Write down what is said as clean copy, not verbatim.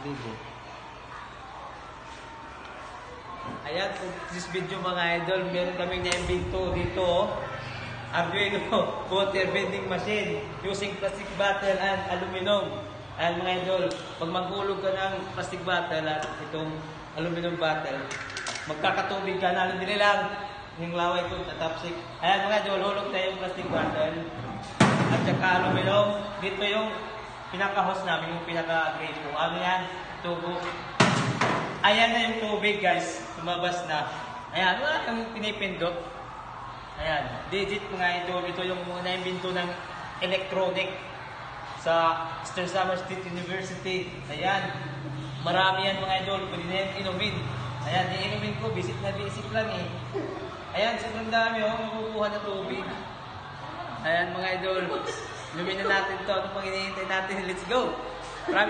Ligo. Ayan, for this video mga idol, meron kami na-invento dito. Arduino water vending machine using plastic bottle and aluminum. Ayan mga idol, pag maghulog ka ng plastic bottle at itong aluminum bottle, magkakatubig ka na, hindi lang yung laway ko, tatapsik. Ayan mga idol, hulog tayo yung plastic bottle at saka aluminum. Dito yung pinaka-hose namin, yung pinaka-grade po. Ano yan? Tubo. Ayan na yung tubig guys, lumabas na. Ayan, wala kang pinipindot. Ayan, digit mga idol. Ito yung na-invento ng electronic sa Eastern Samar State University. Ayan, marami yan mga idol. Pwede na yan inumin. Ayan, inumin ko, visit na visit lang eh. Ayan, sobrang dami oh, makukuha na tubig. Ayan mga idol, inumin na natin to. Ano pang hinihintay natin? Let's go! Marami